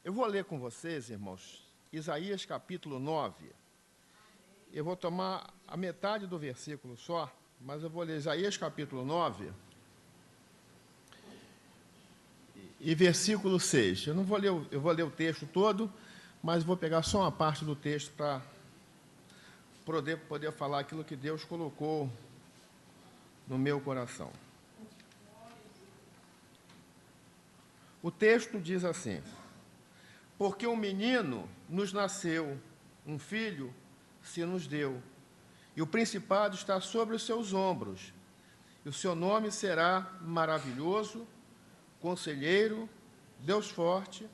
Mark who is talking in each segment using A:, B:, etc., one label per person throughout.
A: Eu vou ler com vocês, irmãos, Isaías capítulo 9. Eu vou tomar a metade do versículo só, mas eu vou ler Isaías capítulo 9 e versículo 6. Eu vou ler o texto todo, mas vou pegar só uma parte do texto para poder falar aquilo que Deus colocou no meu coração. O texto diz assim: porque um menino nos nasceu, um filho se nos deu, e o principado está sobre os seus ombros, e o seu nome será Maravilhoso, Conselheiro, Deus Forte,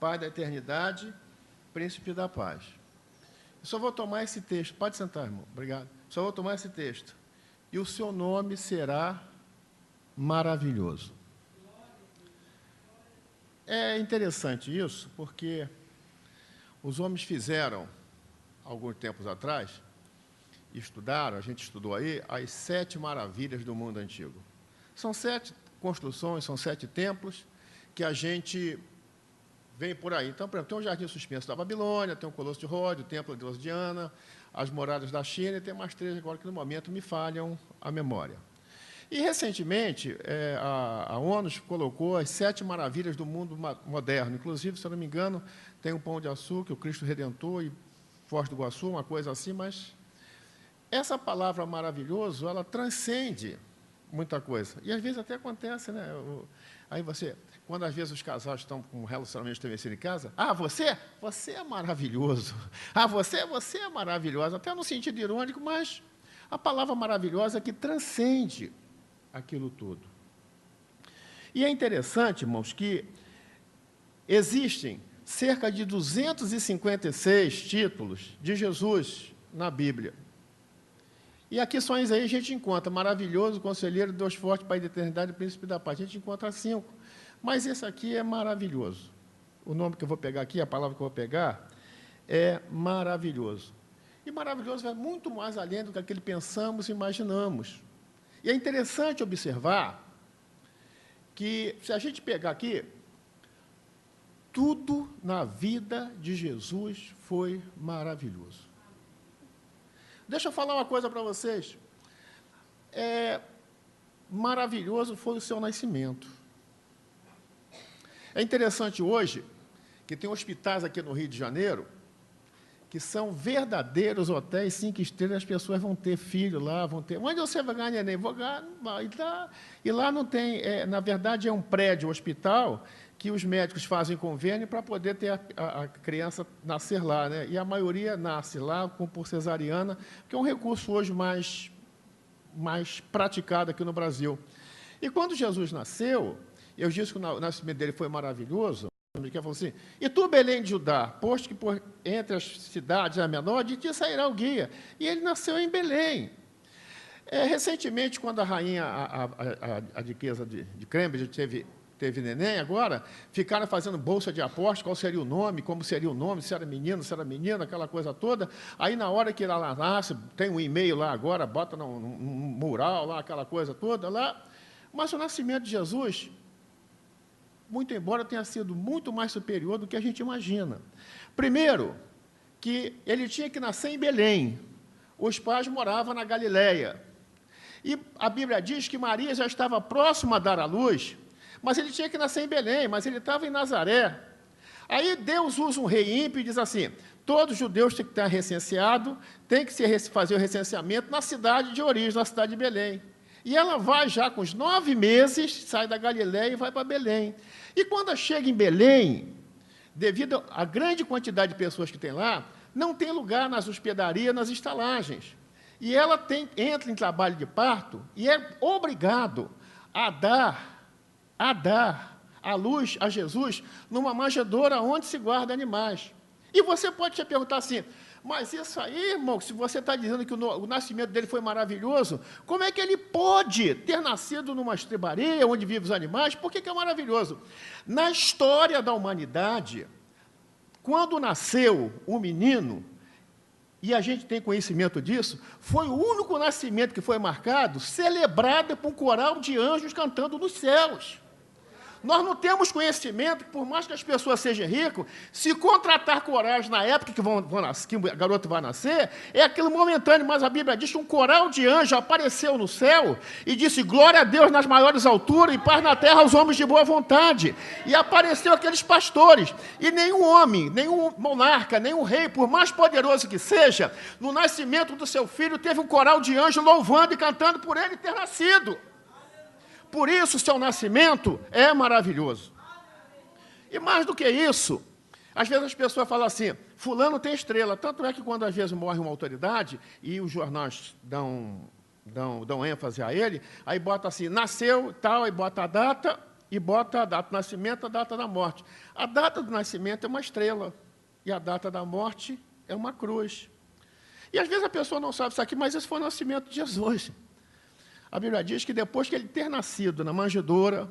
A: Pai da Eternidade, Príncipe da Paz. Eu só vou tomar esse texto. Pode sentar, irmão. Obrigado. Só vou tomar esse texto. E o seu nome será Maravilhoso. É interessante isso, porque os homens fizeram, alguns tempos atrás, estudaram, a gente estudou aí, as 7 maravilhas do mundo antigo. São 7 construções, são 7 templos que a gente vem por aí. Então, por exemplo, tem o Jardim Suspenso da Babilônia, tem o Colosso de Rhodes, o Templo de Deus Diana, as Muralhas da China, e tem mais 3 agora que, no momento, me falham a memória. E, recentemente, a ONU colocou as 7 maravilhas do mundo moderno. Inclusive, se eu não me engano, tem o Pão de Açúcar, o Cristo Redentor e Foz do Iguaçu, uma coisa assim, mas essa palavra maravilhoso, ela transcende muita coisa. E, às vezes, até acontece, né? Aí você, quando às vezes os casais estão com um relacionamento estabelecido em casa, você é maravilhoso. Você é maravilhosa. Até no sentido irônico, mas a palavra maravilhosa é que transcende aquilo tudo. E é interessante, irmãos, que existem cerca de 256 títulos de Jesus na Bíblia. E aqui só em Isaías a gente encontra Maravilhoso, Conselheiro, Deus Forte, Pai da Eternidade, Príncipe da Paz. A gente encontra 5. Mas esse aqui é maravilhoso. O nome que eu vou pegar aqui, a palavra que eu vou pegar, é maravilhoso. E maravilhoso vai muito mais além do que aquilo que pensamos e imaginamos. E é interessante observar que, se a gente pegar aqui, tudo na vida de Jesus foi maravilhoso. Deixa eu falar uma coisa para vocês. Maravilhoso foi o seu nascimento. É interessante hoje que tem hospitais aqui no Rio de Janeiro que são verdadeiros hotéis 5 estrelas, as pessoas vão ter filho lá, vão ter... Onde você vai ganhar neném? Vou ganhar... E lá não tem... na verdade, é um prédio, um hospital, que os médicos fazem convênio para poder ter a criança nascer lá, né? E a maioria nasce lá por cesariana, que é um recurso hoje mais praticado aqui no Brasil. E quando Jesus nasceu, eu disse que o nascimento dele foi maravilhoso, ele falou assim: e tu, Belém de Judá, posto que entre as cidades a menor, de ti sairá o guia. E ele nasceu em Belém. Recentemente, quando a rainha, a duquesa de Cambridge, teve neném agora, ficaram fazendo bolsa de aposta, qual seria o nome, como seria o nome, se era menino, se era menina, aquela coisa toda. Aí, na hora que ela nasce, tem um e-mail lá agora, bota num mural lá, aquela coisa toda lá. Mas o nascimento de Jesus, muito embora tenha sido muito mais superior do que a gente imagina. Primeiro, que ele tinha que nascer em Belém. Os pais moravam na Galileia. E a Bíblia diz que Maria já estava próxima a dar à luz, mas ele tinha que nascer em Belém, mas ele estava em Nazaré. Aí Deus usa um rei ímpio e diz assim: todos os judeus têm que estar recenseados, tem que fazer o recenseamento na cidade de origem, na cidade de Belém. E ela vai já com os 9 meses, sai da Galileia e vai para Belém. E quando chega em Belém, devido à grande quantidade de pessoas que tem lá, não tem lugar nas hospedarias, nas estalagens. E ela entra em trabalho de parto e é obrigado a dar a luz a Jesus numa manjedoura onde se guarda animais. E você pode te perguntar assim: mas isso aí, irmão, se você está dizendo que o nascimento dele foi maravilhoso, como é que ele pode ter nascido numa estrebaria onde vivem os animais? Por que é maravilhoso? Na história da humanidade, quando nasceu o menino, e a gente tem conhecimento disso, foi o único nascimento que foi marcado, celebrado por um coral de anjos cantando nos céus. Nós não temos conhecimento que, por mais que as pessoas sejam ricas, se contratar coragem na época que a garota vai nascer, é aquilo momentâneo, mas a Bíblia diz que um coral de anjos apareceu no céu e disse, glória a Deus nas maiores alturas e paz na terra aos homens de boa vontade. E apareceu aqueles pastores. E nenhum homem, nenhum monarca, nenhum rei, por mais poderoso que seja, no nascimento do seu filho, teve um coral de anjos louvando e cantando por ele ter nascido. Por isso, seu nascimento é maravilhoso. E mais do que isso, às vezes as pessoas falam assim, fulano tem estrela. Tanto é que quando às vezes morre uma autoridade, e os jornais dão ênfase a ele, aí bota assim, nasceu tal, aí bota a data, e bota a data do nascimento, a data da morte. A data do nascimento é uma estrela, e a data da morte é uma cruz. E às vezes a pessoa não sabe isso aqui, mas esse foi o nascimento de Jesus. A Bíblia diz que depois que ele ter nascido na manjedoura,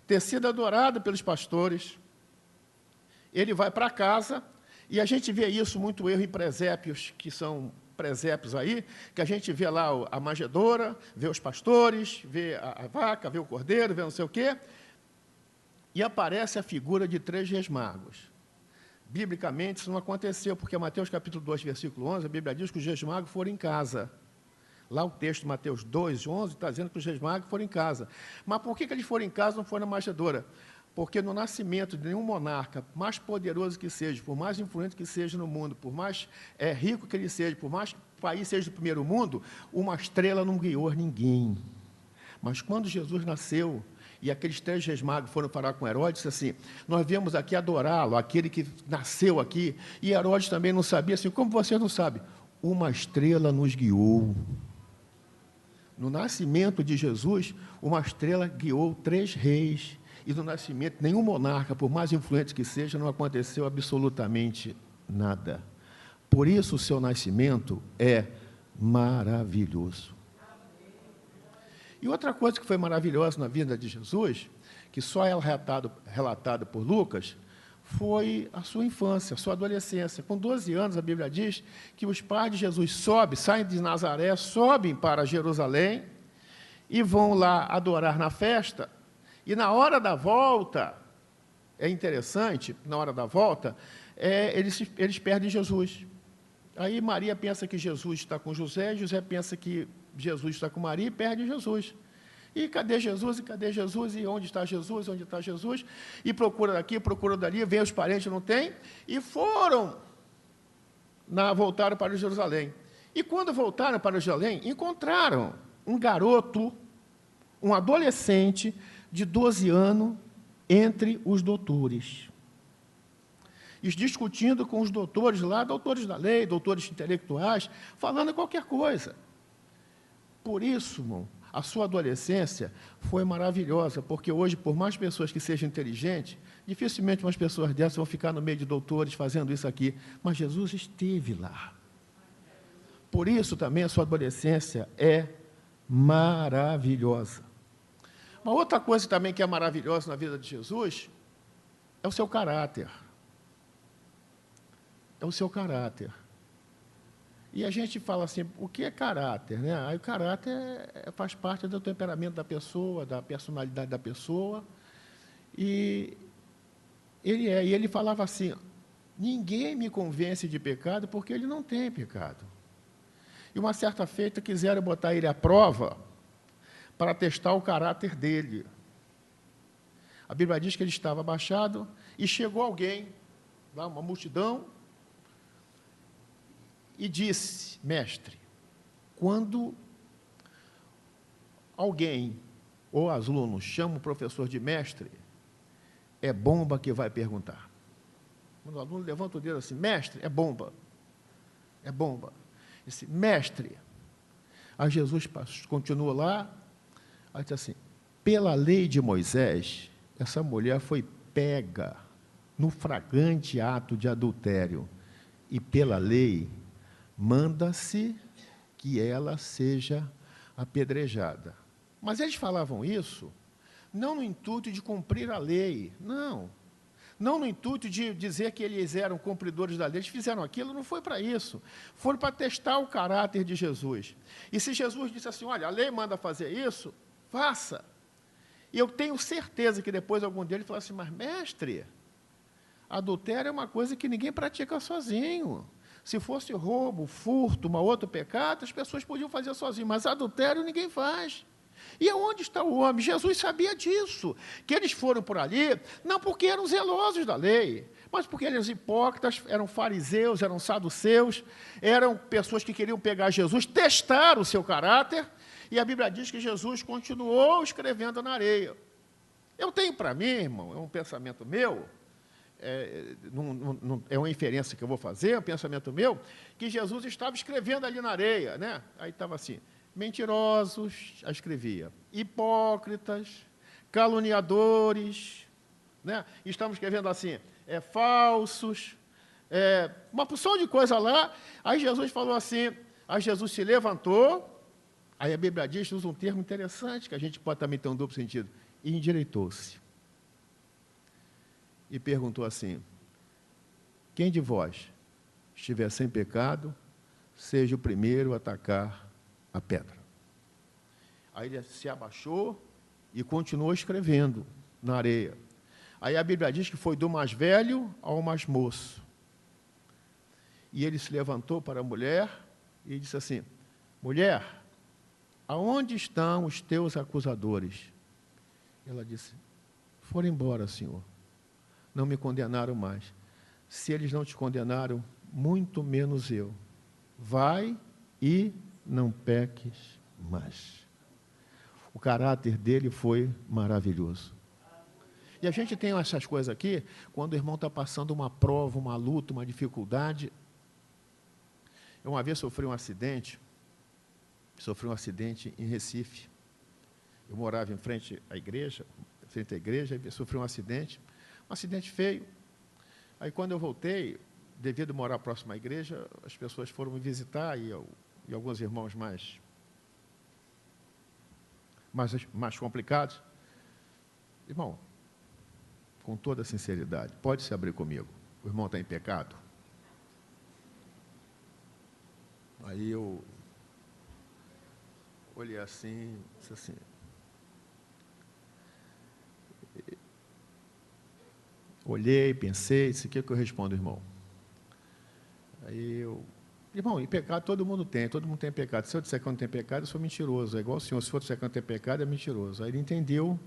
A: ter sido adorado pelos pastores, ele vai para casa, e a gente vê isso muito erro em presépios, que são presépios aí, que a gente vê lá a manjedoura, vê os pastores, vê a vaca, vê o cordeiro, vê não sei o quê, e aparece a figura de 3 reis magos. Biblicamente, isso não aconteceu, porque Mateus capítulo 2, versículo 11, a Bíblia diz que os reis magos foram em casa. Lá o texto de Mateus 2, 11, está dizendo que os reis magos foram em casa. Mas por que eles foram em casa e não foram na manjedoura? Porque no nascimento de nenhum monarca, mais poderoso que seja, por mais influente que seja no mundo, por mais rico que ele seja, por mais que o país seja do primeiro mundo, uma estrela não guiou ninguém. Mas quando Jesus nasceu, e aqueles 3 reis magos foram falar com Herodes, disse assim, nós viemos aqui adorá-lo, aquele que nasceu aqui, e Herodes também não sabia, assim, como você não sabe? Uma estrela nos guiou. No nascimento de Jesus, uma estrela guiou 3 reis, e no nascimento, nenhum monarca, por mais influente que seja, não aconteceu absolutamente nada. Por isso, o seu nascimento é maravilhoso. E outra coisa que foi maravilhosa na vida de Jesus, que só é relatado por Lucas, foi a sua infância, a sua adolescência. Com 12 anos, a Bíblia diz que os pais de Jesus saem de Nazaré, sobem para Jerusalém e vão lá adorar na festa. E na hora da volta, é interessante, na hora da volta, eles perdem Jesus. Aí Maria pensa que Jesus está com José, José pensa que Jesus está com Maria e perde Jesus. E cadê Jesus? E cadê Jesus? E onde está Jesus? Onde está Jesus? E procura daqui, procura dali, vem os parentes, não tem. E voltaram para Jerusalém. E quando voltaram para Jerusalém, encontraram um garoto, um adolescente de 12 anos, entre os doutores. E discutindo com os doutores lá, doutores da lei, doutores intelectuais, falando qualquer coisa. Por isso, irmão, a sua adolescência foi maravilhosa, porque hoje, por mais pessoas que sejam inteligentes, dificilmente umas pessoas dessas vão ficar no meio de doutores fazendo isso aqui. Mas Jesus esteve lá. Por isso também a sua adolescência é maravilhosa. Uma outra coisa também que é maravilhosa na vida de Jesus é o seu caráter. É o seu caráter. E a gente fala assim, o que é caráter? Né? Aí o caráter faz parte do temperamento da pessoa, da personalidade da pessoa. E ele falava assim, ninguém me convence de pecado porque ele não tem pecado. E uma certa feita quiseram botar ele à prova para testar o caráter dele. A Bíblia diz que ele estava abaixado e chegou alguém, lá, uma multidão, e disse, mestre, quando alguém ou aluno chama o professor de mestre, é bomba que vai perguntar. Quando o aluno levanta o dedo assim, mestre, é bomba. É bomba. Esse mestre. Aí Jesus continua lá, aí diz assim, pela lei de Moisés, essa mulher foi pega no flagrante ato de adultério, e pela lei, manda-se que ela seja apedrejada. Mas eles falavam isso não no intuito de cumprir a lei, não. Não no intuito de dizer que eles eram cumpridores da lei. Eles fizeram aquilo, não foi para isso. Foram para testar o caráter de Jesus. E se Jesus disse assim, olha, a lei manda fazer isso, faça. E eu tenho certeza que depois algum deles falou assim, mas mestre, adultério é uma coisa que ninguém pratica sozinho. Se fosse roubo, furto, um outro pecado, as pessoas podiam fazer sozinho, mas adultério ninguém faz. E aonde está o homem? Jesus sabia disso, que eles foram por ali, não porque eram zelosos da lei, mas porque eles eram hipócritas, eram fariseus, eram saduceus, eram pessoas que queriam pegar Jesus, testar o seu caráter, e a Bíblia diz que Jesus continuou escrevendo na areia. Eu tenho para mim, irmão, é um pensamento meu, é uma inferência que eu vou fazer, é um pensamento meu, que Jesus estava escrevendo ali na areia, né? Aí estava assim, mentirosos, escrevia, hipócritas, caluniadores, né? Estamos escrevendo assim, falsos, uma porção de coisa lá. Aí Jesus falou assim, aí Jesus se levantou, aí a Bíblia diz, usa um termo interessante, que a gente pode também ter um duplo sentido, e endireitou-se. E perguntou assim, quem de vós estiver sem pecado, seja o primeiro a atacar a pedra. Aí ele se abaixou e continuou escrevendo na areia. Aí a Bíblia diz que foi do mais velho ao mais moço. E ele se levantou para a mulher e disse assim, mulher, aonde estão os teus acusadores? Ela disse, foram embora, Senhor. Não me condenaram mais. Se eles não te condenaram, muito menos eu. Vai e não peques mais. O caráter dele foi maravilhoso. E a gente tem essas coisas aqui, quando o irmão está passando uma prova, uma luta, uma dificuldade. Eu uma vez sofri um acidente em Recife. Eu morava em frente à igreja, e sofri um acidente feio. Aí, quando eu voltei, devido a morar próximo à igreja, as pessoas foram me visitar, e alguns irmãos mais complicados. Irmão, com toda sinceridade, pode se abrir comigo. O irmão está em pecado? Aí eu olhei assim, disse assim, olhei, pensei, disse, o que eu respondo, irmão? Aí irmão, em pecado todo mundo tem pecado. Se eu disser que eu não tenho pecado, eu sou mentiroso. É igual o senhor, se for disser que eu não tenho pecado, é mentiroso. Aí ele entendeu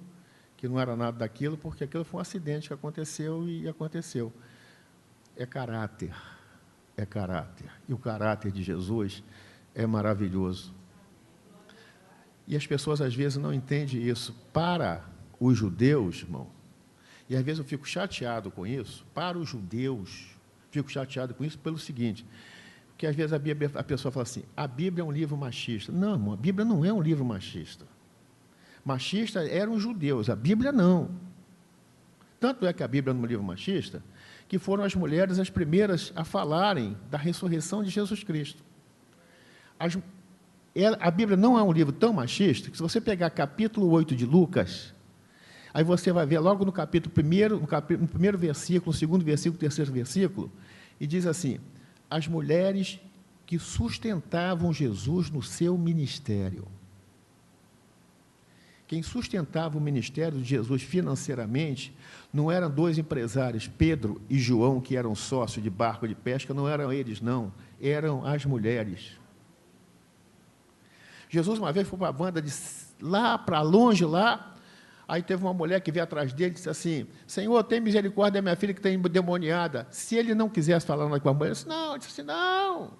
A: que não era nada daquilo, porque aquilo foi um acidente que aconteceu e aconteceu. É caráter. E o caráter de Jesus é maravilhoso. E as pessoas, às vezes, não entendem isso. Para os judeus, irmão, e às vezes eu fico chateado com isso, para os judeus, fico chateado com isso pelo seguinte, porque às vezes a pessoa fala assim, a Bíblia é um livro machista. Não, irmão, a Bíblia não é um livro machista. Machista eram os judeus, a Bíblia não. Tanto é que a Bíblia não é um livro machista, que foram as mulheres as primeiras a falarem da ressurreição de Jesus Cristo. A Bíblia não é um livro tão machista, que se você pegar capítulo 8 de Lucas, aí você vai ver logo no capítulo 1, no primeiro versículo, no segundo versículo, terceiro versículo, e diz assim, as mulheres que sustentavam Jesus no seu ministério. Quem sustentava o ministério de Jesus financeiramente não eram dois empresários, Pedro e João, que eram sócios de barco de pesca, não eram eles, não, eram as mulheres. Jesus uma vez foi para a banda de lá para longe, lá, aí teve uma mulher que veio atrás dele e disse assim, Senhor, tem misericórdia da minha filha que está endemoniada. Se ele não quisesse falar com a mulher, ele disse assim, não.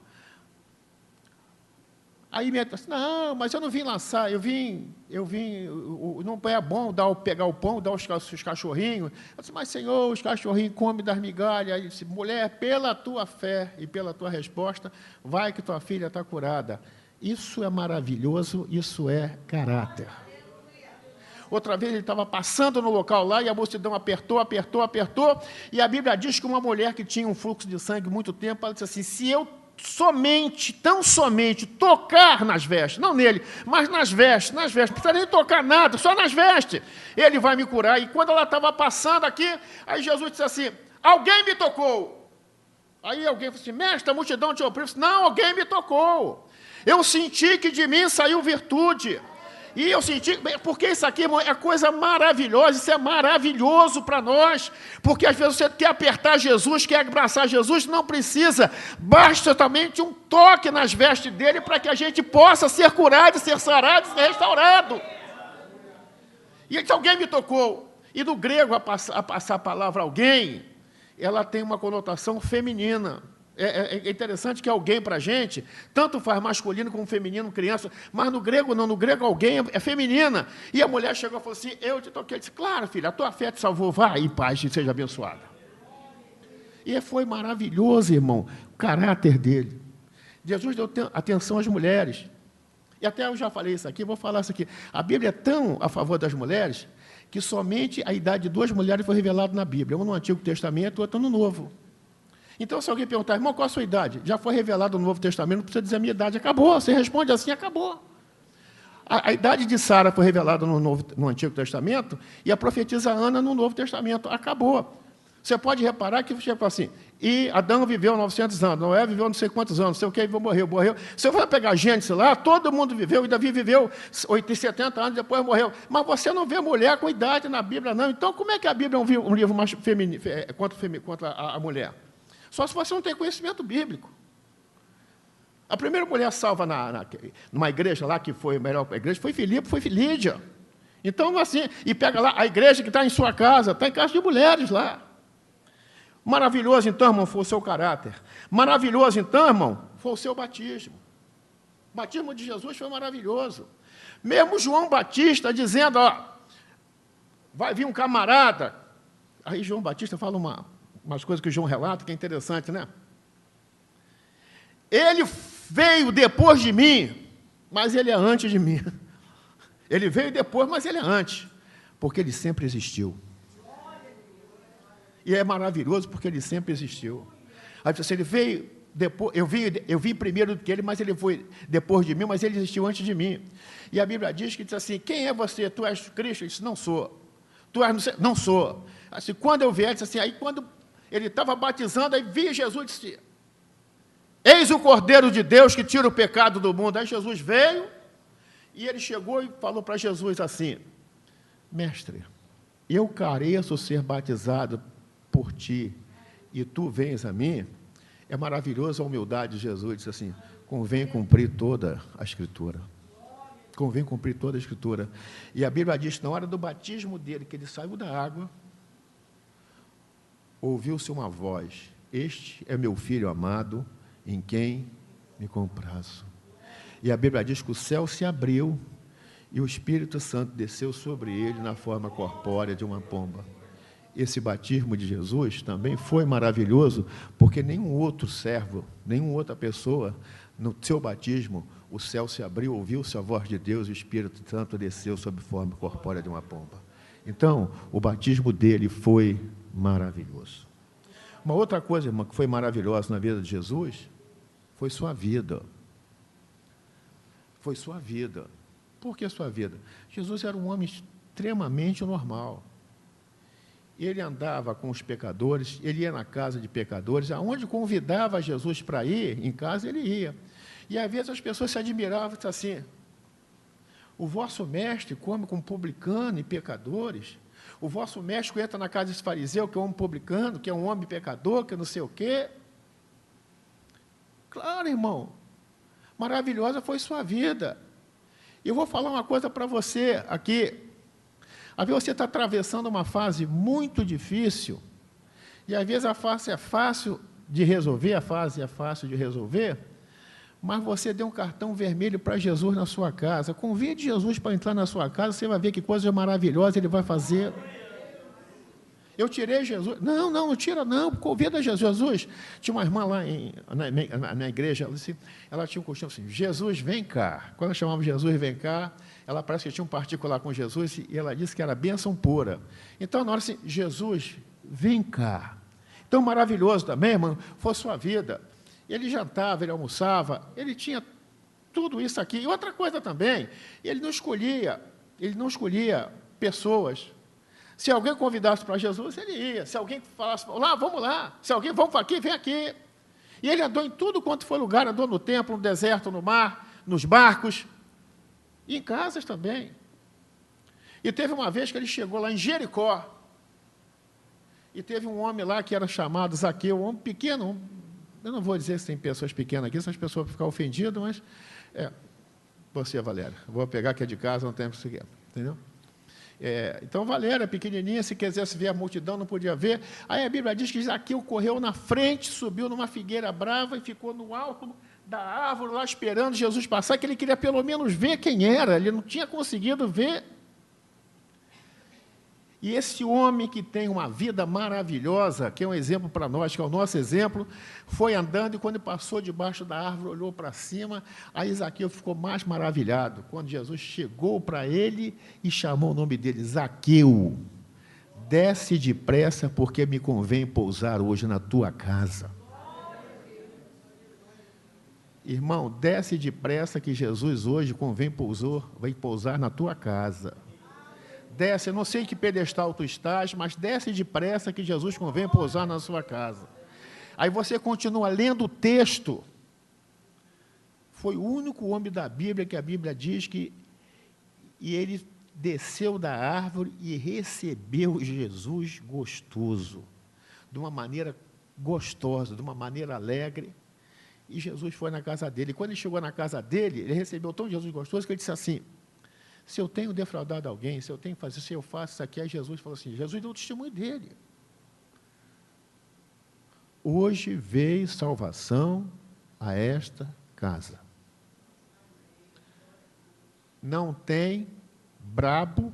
A: Aí ele disse, não, mas eu não vim lançar, eu vim, não é bom pegar o pão, dar os cachorrinhos. Eu disse, mas Senhor, os cachorrinhos comem das migalhas. Aí ele disse, mulher, pela tua fé e pela tua resposta, vai que tua filha está curada. Isso é maravilhoso, isso é caráter. Outra vez ele estava passando no local lá e a multidão apertou, e a Bíblia diz que uma mulher que tinha um fluxo de sangue muito tempo, ela disse assim, se eu tão somente tocar nas vestes, não nele, mas nas vestes, não precisa nem tocar nada, só nas vestes, ele vai me curar. E quando ela estava passando aqui, aí Jesus disse assim, alguém me tocou. Aí alguém falou assim, mestre, a multidão te oprime. Não, alguém me tocou. Eu senti que de mim saiu virtude. E eu senti, porque isso aqui, irmão, é coisa maravilhosa, isso é maravilhoso para nós, porque às vezes você quer apertar Jesus, quer abraçar Jesus, não precisa, basta somente um toque nas vestes dele para que a gente possa ser curado, ser sarado, ser restaurado. E se alguém me tocou, e no grego, a passar a palavra alguém, ela tem uma conotação feminina. É interessante que alguém para a gente, tanto faz masculino como feminino, criança, mas no grego não, no grego alguém é feminina. E a mulher chegou e falou assim, eu te toquei. Eu disse, claro, filha, a tua fé te salvou, vai em paz e seja abençoada. E foi maravilhoso, irmão, o caráter dele. Jesus deu atenção às mulheres. E até eu já falei isso aqui, vou falar isso aqui. A Bíblia é tão a favor das mulheres, que somente a idade de 2 mulheres foi revelada na Bíblia, uma no Antigo Testamento e outra no Novo. Então, se alguém perguntar, irmão, qual a sua idade? Já foi revelado no Novo Testamento, não precisa dizer a minha idade, acabou. Você responde assim, acabou. A idade de Sara foi revelada no Antigo Testamento e a profetisa Ana no Novo Testamento, acabou. Você pode reparar que você fala assim, e Adão viveu 900 anos, Noé viveu não sei quantos anos, não sei o que, morreu. Se eu for pegar Gênesis lá, todo mundo viveu, e Davi viveu 70 anos, depois morreu. Mas você não vê mulher com idade na Bíblia, não. Então, como é que a Bíblia é um livro mais feminino, contra a mulher? Só se você não tem conhecimento bíblico. A primeira mulher salva numa igreja lá, que foi a melhor igreja, foi Filipe, foi Lídia. Então, assim, e pega lá a igreja que está em sua casa, está em casa de mulheres lá. Maravilhoso, então, irmão, foi o seu caráter. Maravilhoso, então, irmão, foi o seu batismo. O batismo de Jesus foi maravilhoso. Mesmo João Batista dizendo, ó, vai vir um camarada. Aí João Batista fala umas coisas que o João relata, que é interessante, né? Ele veio depois de mim, mas ele é antes de mim. Ele veio depois, mas ele é antes, porque ele sempre existiu. E é maravilhoso porque ele sempre existiu. Aí você, ele veio depois, eu vim primeiro do que ele, mas ele foi depois de mim, mas ele existiu antes de mim. E a Bíblia diz que diz assim, quem é você? Tu és Cristo? Ele disse, não sou. Tu és, não sou. Assim, quando eu vier, disse assim, aí quando ele estava batizando, aí via Jesus e disse, eis o Cordeiro de Deus que tira o pecado do mundo. Aí Jesus veio e ele chegou e falou para Jesus assim, mestre, eu careço ser batizado por ti, e tu vens a mim. É maravilhosa a humildade de Jesus, disse assim, convém cumprir toda a Escritura. Convém cumprir toda a Escritura. E a Bíblia diz que na hora do batismo dele, que ele saiu da água, ouviu-se uma voz, este é meu filho amado, em quem me comprazo. E a Bíblia diz que o céu se abriu, e o Espírito Santo desceu sobre ele na forma corpórea de uma pomba. Esse batismo de Jesus também foi maravilhoso, porque nenhum outro servo, nenhuma outra pessoa, no seu batismo, o céu se abriu, ouviu-se a voz de Deus, e o Espírito Santo desceu sob forma corpórea de uma pomba. Então, o batismo dele foi maravilhoso. Uma outra coisa, irmão, que foi maravilhosa na vida de Jesus, foi sua vida. Foi sua vida. Por que sua vida? Jesus era um homem extremamente normal. Ele andava com os pecadores, ele ia na casa de pecadores, aonde convidava Jesus para ir, em casa ele ia. E às vezes as pessoas se admiravam, assim, o vosso mestre come com publicano e pecadores, o vosso mestre entra na casa desse fariseu, que é um homem publicano, que é um homem pecador, que não sei o quê. Claro, irmão, maravilhosa foi sua vida. E eu vou falar uma coisa para você aqui. Às vezes você está atravessando uma fase muito difícil, e às vezes a fase é fácil de resolver, mas você deu um cartão vermelho para Jesus na sua casa. Convide Jesus para entrar na sua casa, você vai ver que coisa maravilhosa ele vai fazer. Eu tirei Jesus. Não tira não, convida Jesus. Jesus, tinha uma irmã lá na igreja, ela tinha um costume assim, Jesus, vem cá. Quando eu chamava Jesus, vem cá, ela parece que tinha um particular com Jesus, e ela disse que era bênção pura. Então, na hora assim, Jesus, vem cá. Então, maravilhoso também, irmão, foi sua vida. Ele jantava, ele almoçava, ele tinha tudo isso aqui. E outra coisa também, ele não escolhia pessoas. Se alguém convidasse para Jesus, ele ia. Se alguém falasse, vamos lá. Se alguém, vamos aqui, vem aqui. E ele andou em tudo quanto foi lugar, andou no templo, no deserto, no mar, nos barcos. E em casas também. E teve uma vez que ele chegou lá em Jericó, e teve um homem lá que era chamado Zaqueu, um homem pequeno, eu não vou dizer se tem pessoas pequenas aqui, se as pessoas vão ficar ofendidas, mas você, Valéria, vou pegar que é de casa, não tem para seguir, entendeu? Então, Valéria, pequenininha, se quisesse ver a multidão, não podia ver. Aí a Bíblia diz que Zaqueu correu na frente, subiu numa figueira brava e ficou no alto da árvore lá esperando Jesus passar, que ele queria pelo menos ver quem era, ele não tinha conseguido ver. E esse homem que tem uma vida maravilhosa, que é um exemplo para nós, que é o nosso exemplo, foi andando e quando passou debaixo da árvore, olhou para cima, aí Zaqueu ficou mais maravilhado, quando Jesus chegou para ele e chamou o nome dele, Zaqueu, desce depressa, porque me convém pousar hoje na tua casa. Irmão, desce depressa, que Jesus hoje vai pousar na tua casa. Desce, eu não sei em que pedestal tu estás, mas desce depressa que Jesus convém pousar na sua casa. Aí você continua lendo o texto. Foi o único homem da Bíblia que a Bíblia diz que ele desceu da árvore e recebeu Jesus gostoso, de uma maneira gostosa, de uma maneira alegre. E Jesus foi na casa dele. E quando ele chegou na casa dele, ele recebeu tão Jesus gostoso que ele disse assim: se eu tenho defraudado alguém, se eu tenho que fazer, se eu faço isso aqui, aí Jesus falou assim, Jesus deu o testemunho dele. Hoje veio salvação a esta casa. Não tem brabo,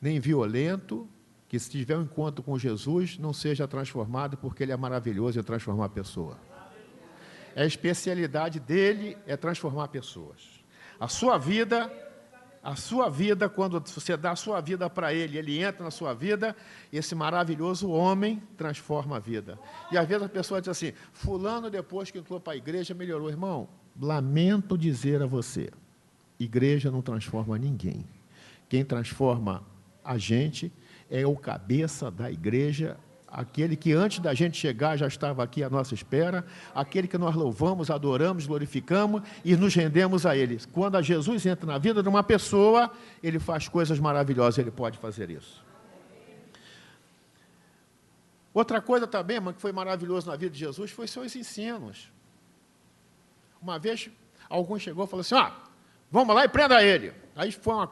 A: nem violento, que se tiver um encontro com Jesus, não seja transformado, porque ele é maravilhoso em transformar a pessoa. A especialidade dele é transformar pessoas. A sua vida, quando você dá a sua vida para ele, ele entra na sua vida, esse maravilhoso homem transforma a vida. E às vezes a pessoa diz assim, fulano depois que entrou para a igreja melhorou. Irmão, lamento dizer a você, igreja não transforma ninguém. Quem transforma a gente é o cabeça da igreja, aquele que antes da gente chegar já estava aqui à nossa espera, aquele que nós louvamos, adoramos, glorificamos e nos rendemos a Ele. Quando Jesus entra na vida de uma pessoa, Ele faz coisas maravilhosas, Ele pode fazer isso. Outra coisa também, irmão, que foi maravilhoso na vida de Jesus, foi seus ensinos. Uma vez, alguém chegou e falou assim, vamos lá e prenda ele. Aí foi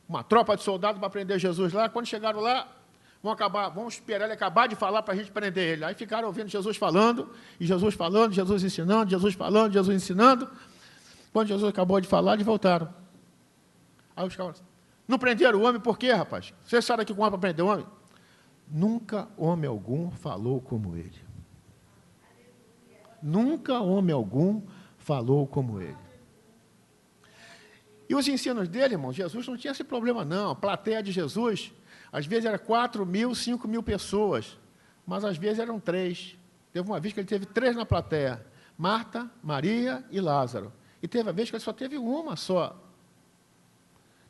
A: uma tropa de soldados para prender Jesus lá. Quando chegaram lá, vamos esperar ele acabar de falar para a gente prender ele. Aí ficaram ouvindo Jesus falando, Jesus ensinando, Jesus falando, Jesus ensinando. Quando Jesus acabou de falar, eles voltaram. Aí os caras, não prenderam o homem, por quê, rapaz? Vocês sabem aqui como é para prender o homem? Nunca homem algum falou como ele. Nunca homem algum falou como ele. E os ensinos dele, irmão, Jesus não tinha esse problema, não. A plateia de Jesus, às vezes era 4.000, 5.000 pessoas, mas às vezes eram 3. Teve uma vez que ele teve 3 na plateia, Marta, Maria e Lázaro. E teve a vez que ele só teve uma só.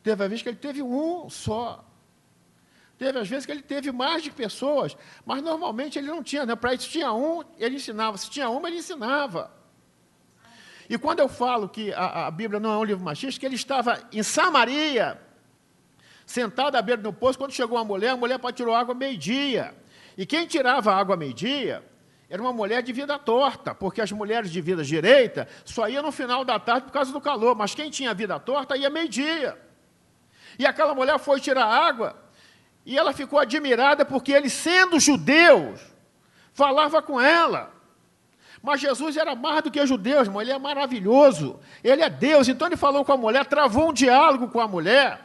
A: Teve a vez que ele teve um só. Teve às vezes que ele teve mais de pessoas, mas normalmente ele não tinha, né? Para isso tinha um, ele ensinava. Se tinha uma, ele ensinava. E quando eu falo que a Bíblia não é um livro machista, que ele estava em Samaria, sentado à beira do poço, quando chegou a mulher tirou água meio-dia. E quem tirava água meio-dia era uma mulher de vida torta, porque as mulheres de vida direita só iam no final da tarde por causa do calor, mas quem tinha vida torta ia meio-dia. E aquela mulher foi tirar água, e ela ficou admirada porque ele, sendo judeu, falava com ela. Mas Jesus era mais do que judeu, irmão, ele é maravilhoso, ele é Deus. Então ele falou com a mulher, travou um diálogo com a mulher,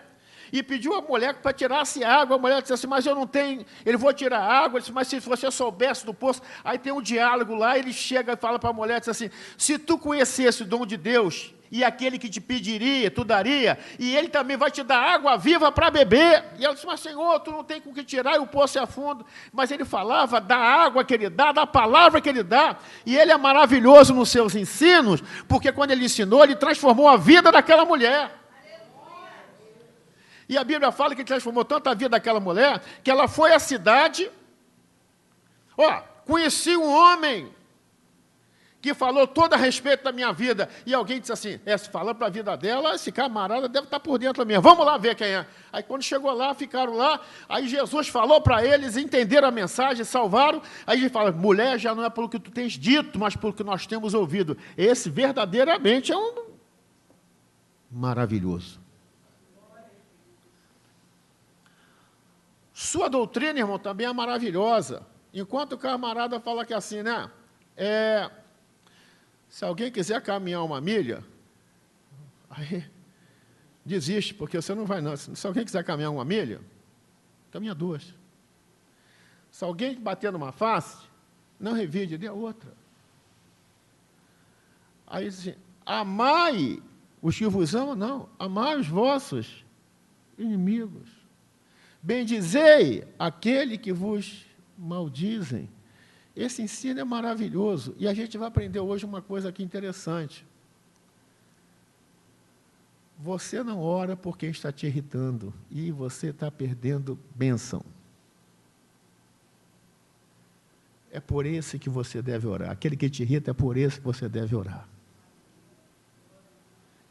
A: e pediu à mulher para tirasse água. A mulher disse assim, mas eu não tenho, ele vou tirar água. Ele disse, mas se você soubesse do poço, aí tem um diálogo lá, ele chega e fala para a mulher, diz assim, se tu conhecesse o dom de Deus, e aquele que te pediria, tu daria, e ele também vai te dar água viva para beber. E ela disse, mas Senhor, tu não tem com que tirar, e o poço é fundo. Mas ele falava da água que ele dá, da palavra que ele dá, e ele é maravilhoso nos seus ensinos, porque quando ele ensinou, ele transformou a vida daquela mulher. E a Bíblia fala que ele transformou tanto a vida daquela mulher, que ela foi à cidade, conheci um homem que falou todo a respeito da minha vida, e alguém disse assim, se falando para a vida dela, esse camarada deve estar por dentro mesmo, vamos lá ver quem é. Aí quando chegou lá, ficaram lá, aí Jesus falou para eles, entenderam a mensagem, salvaram, aí ele fala, mulher, já não é pelo que tu tens dito, mas pelo que nós temos ouvido. Esse verdadeiramente é um maravilhoso. Sua doutrina, irmão, também é maravilhosa. Enquanto o camarada fala que assim, né, se alguém quiser caminhar uma milha, aí desiste, porque você não vai não. Se alguém quiser caminhar uma milha, caminha 2. Se alguém bater numa face, não revide, dê a outra. Aí diz assim, amai os que vos amam, não, amai os vossos inimigos. Bendizei aquele que vos maldizem. Esse ensino é maravilhoso. E a gente vai aprender hoje uma coisa aqui interessante. Você não ora por quem está te irritando. E você está perdendo bênção. É por esse que você deve orar. Aquele que te irrita, é por esse que você deve orar.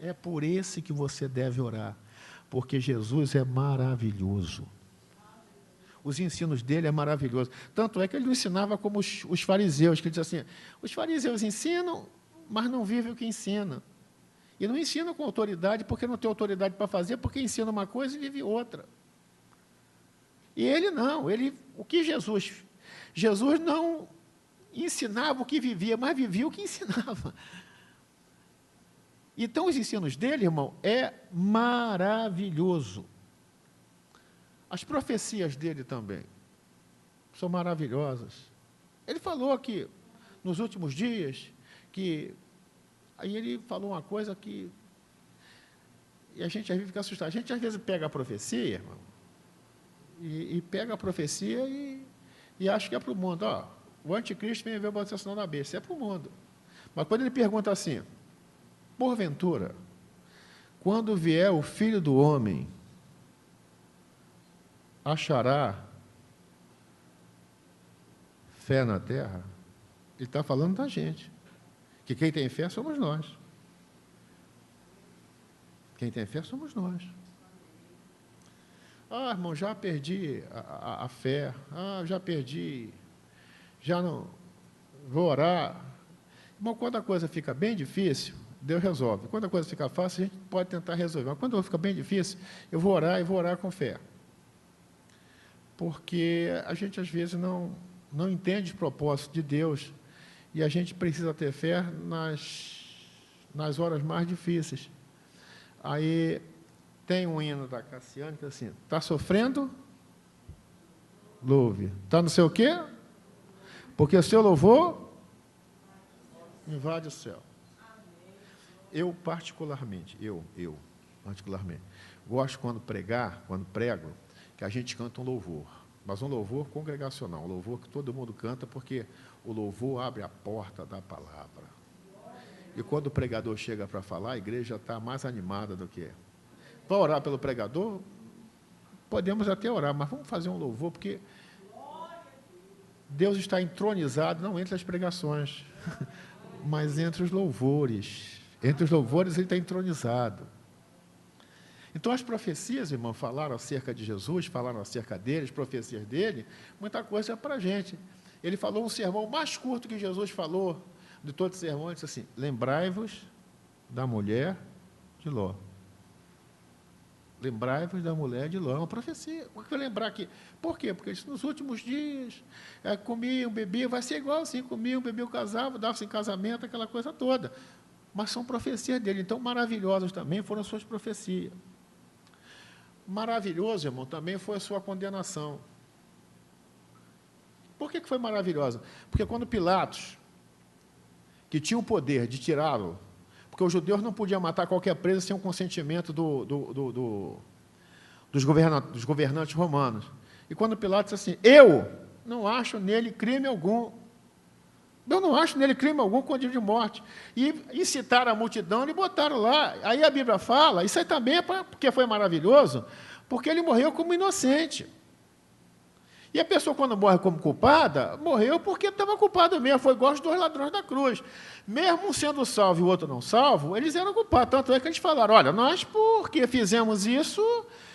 A: É por esse que você deve orar. Porque Jesus é maravilhoso. Os ensinos dele é maravilhoso. Tanto é que ele não ensinava como os fariseus, que ele diz assim, os fariseus ensinam, mas não vivem o que ensinam. E não ensinam com autoridade, porque não tem autoridade para fazer, porque ensina uma coisa e vive outra. E ele não, o que Jesus não ensinava o que vivia, mas vivia o que ensinava. Então, os ensinos dele, irmão, é maravilhoso. As profecias dele também são maravilhosas. Ele falou que, nos últimos dias, aí ele falou uma coisa que e a gente às vezes fica assustado. A gente às vezes pega a profecia, irmão, e pega a profecia e acha que é para o mundo. O anticristo vem ver o batismo na besta, é para o mundo. Mas quando ele pergunta assim, porventura, quando vier o Filho do Homem, achará fé na terra? Ele está falando da gente. Que quem tem fé somos nós. Quem tem fé somos nós. Irmão, já perdi a fé. Já perdi. Já não vou orar. Irmão, quando a coisa fica bem difícil, Deus resolve. Quando a coisa fica fácil, a gente pode tentar resolver. Mas quando fica bem difícil, eu vou orar e vou orar com fé. Porque a gente, às vezes, não entende o propósito de Deus e a gente precisa ter fé nas horas mais difíceis. Aí, tem um hino da Cassiane que é assim, está sofrendo? Louve. Está não sei o quê? Porque o seu louvor invade o céu. Eu, particularmente, gosto quando prego, que a gente canta um louvor, mas um louvor congregacional, um louvor que todo mundo canta, porque o louvor abre a porta da palavra. E quando o pregador chega para falar, a igreja está mais animada do que... Para orar pelo pregador, podemos até orar, mas vamos fazer um louvor, porque Deus está entronizado, não entre as pregações, mas entre os louvores. Entre os louvores ele está entronizado. Então, as profecias, irmão, falaram acerca de Jesus, falaram acerca dele, as profecias dele, muita coisa é para a gente. Ele falou um sermão mais curto que Jesus falou de todo o sermão, ele disse assim, lembrai-vos da mulher de Ló. Lembrai-vos da mulher de Ló, é uma profecia. Por que eu lembrar aqui? Por quê? Porque nos últimos dias, comiam, bebiam, vai ser igual assim, comiam, bebiam, casavam, davam-se em casamento, aquela coisa toda. Mas são profecias dele, então maravilhosas também foram suas profecias. Maravilhoso, irmão, também foi a sua condenação. Por que foi maravilhosa? Porque quando Pilatos, que tinha o poder de tirá-lo, porque os judeus não podiam matar qualquer preso sem o consentimento dos governantes romanos. E quando Pilatos disse assim, eu não acho nele crime algum. Eu não acho nele crime algum condenado de morte. E incitaram a multidão e botaram lá. Aí a Bíblia fala, isso aí também é porque foi maravilhoso, porque ele morreu como inocente. E a pessoa, quando morre como culpada, morreu porque estava culpada mesmo, foi igual os dois ladrões da cruz. Mesmo um sendo salvo e o outro não salvo, eles eram culpados. Tanto é que eles falaram, olha, nós, porque fizemos isso,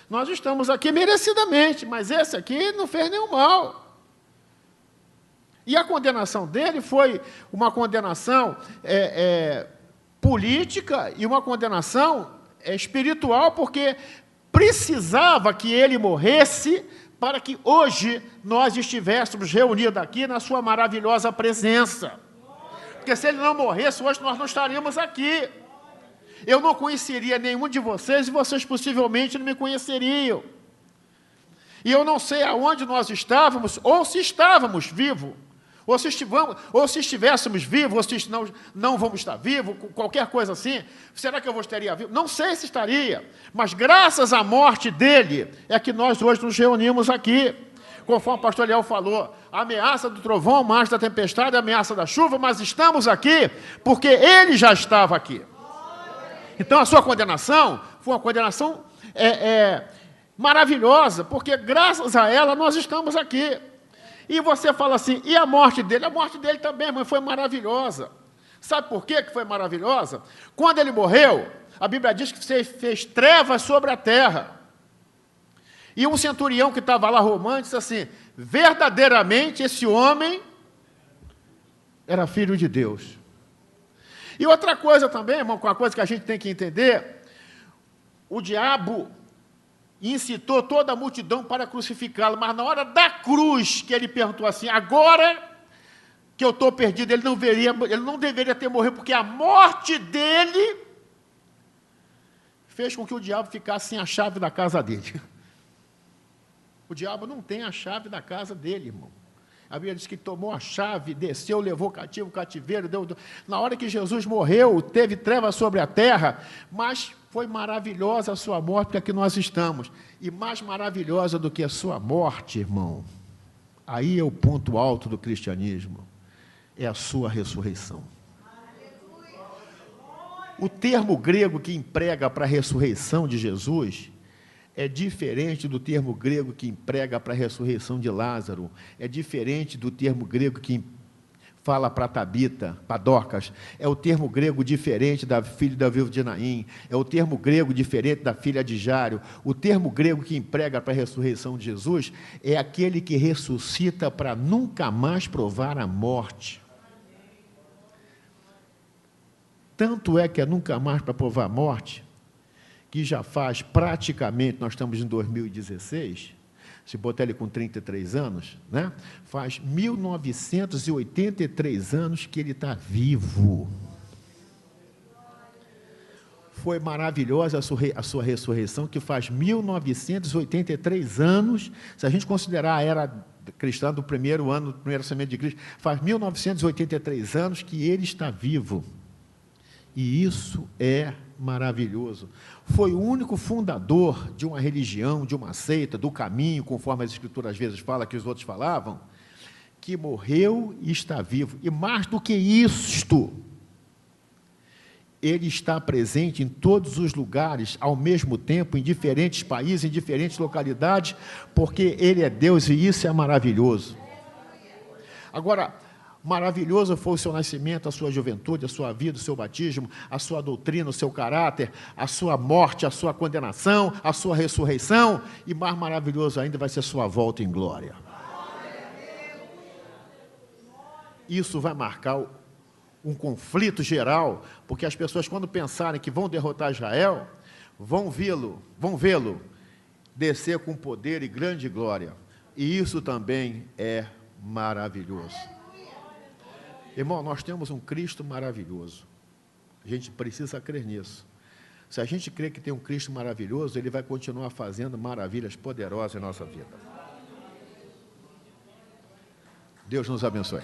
A: nós estamos aqui merecidamente, mas esse aqui não fez nenhum mal. E a condenação dele foi uma condenação política e uma condenação espiritual, porque precisava que ele morresse para que hoje nós estivéssemos reunidos aqui na sua maravilhosa presença. Porque se ele não morresse, hoje nós não estaríamos aqui. Eu não conheceria nenhum de vocês e vocês possivelmente não me conheceriam. E eu não sei aonde nós estávamos, ou se estávamos vivos, ou se estivéssemos vivos, ou se não vamos estar vivos, qualquer coisa assim. Será que eu estaria vivo? Não sei se estaria, mas graças à morte dele, é que nós hoje nos reunimos aqui. Conforme o pastor Eliel falou, a ameaça do trovão, a ameaça da tempestade, a ameaça da chuva, mas estamos aqui porque ele já estava aqui. Então a sua condenação foi uma condenação maravilhosa, porque graças a ela nós estamos aqui. E você fala assim, e a morte dele? A morte dele também, mas foi maravilhosa. Sabe por quê que foi maravilhosa? Quando ele morreu, a Bíblia diz que você fez trevas sobre a terra. E um centurião que estava lá, romano, disse assim, verdadeiramente esse homem era filho de Deus. E outra coisa também, irmão, uma coisa que a gente tem que entender, o diabo incitou toda a multidão para crucificá-lo, mas na hora da cruz, que ele perguntou assim, agora que eu estou perdido, ele não deveria ter morrido, porque a morte dele fez com que o diabo ficasse sem a chave da casa dele. O diabo não tem a chave da casa dele, irmão. A Bíblia diz que tomou a chave, desceu, levou cativo o cativeiro. Na hora que Jesus morreu, teve trevas sobre a terra, mas foi maravilhosa a sua morte, porque aqui nós estamos. E mais maravilhosa do que a sua morte, irmão, aí é o ponto alto do cristianismo, é a sua ressurreição. O termo grego que emprega para a ressurreição de Jesus é diferente do termo grego que emprega para a ressurreição de Lázaro, é diferente do termo grego que fala para Tabita, para Dorcas, é o termo grego diferente da filha da viúva de Naim, é o termo grego diferente da filha de Jário. O termo grego que emprega para a ressurreição de Jesus é aquele que ressuscita para nunca mais provar a morte. Tanto é que é nunca mais para provar a morte, que já faz praticamente, nós estamos em 2016, se botar ele com 33 anos, né? Faz 1983 anos que ele está vivo. Foi maravilhosa a sua ressurreição, que faz 1983 anos, se a gente considerar a era cristã do primeiro ano, do primeiro nascimento de Cristo, faz 1983 anos que ele está vivo. E isso é maravilhoso. Foi o único fundador de uma religião, de uma seita, do caminho, conforme as Escrituras às vezes falam, que os outros falavam, que morreu e está vivo. E mais do que isto, ele está presente em todos os lugares, ao mesmo tempo, em diferentes países, em diferentes localidades, porque ele é Deus e isso é maravilhoso. Agora, maravilhoso foi o seu nascimento, a sua juventude, a sua vida, o seu batismo, a sua doutrina, o seu caráter, a sua morte, a sua condenação, a sua ressurreição, e mais maravilhoso ainda vai ser a sua volta em glória. Isso vai marcar um conflito geral, porque as pessoas, quando pensarem que vão derrotar Israel, vão vê-lo descer com poder e grande glória. E isso também é maravilhoso. Irmão, nós temos um Cristo maravilhoso. A gente precisa crer nisso. Se a gente crê que tem um Cristo maravilhoso, ele vai continuar fazendo maravilhas poderosas em nossa vida. Deus nos abençoe.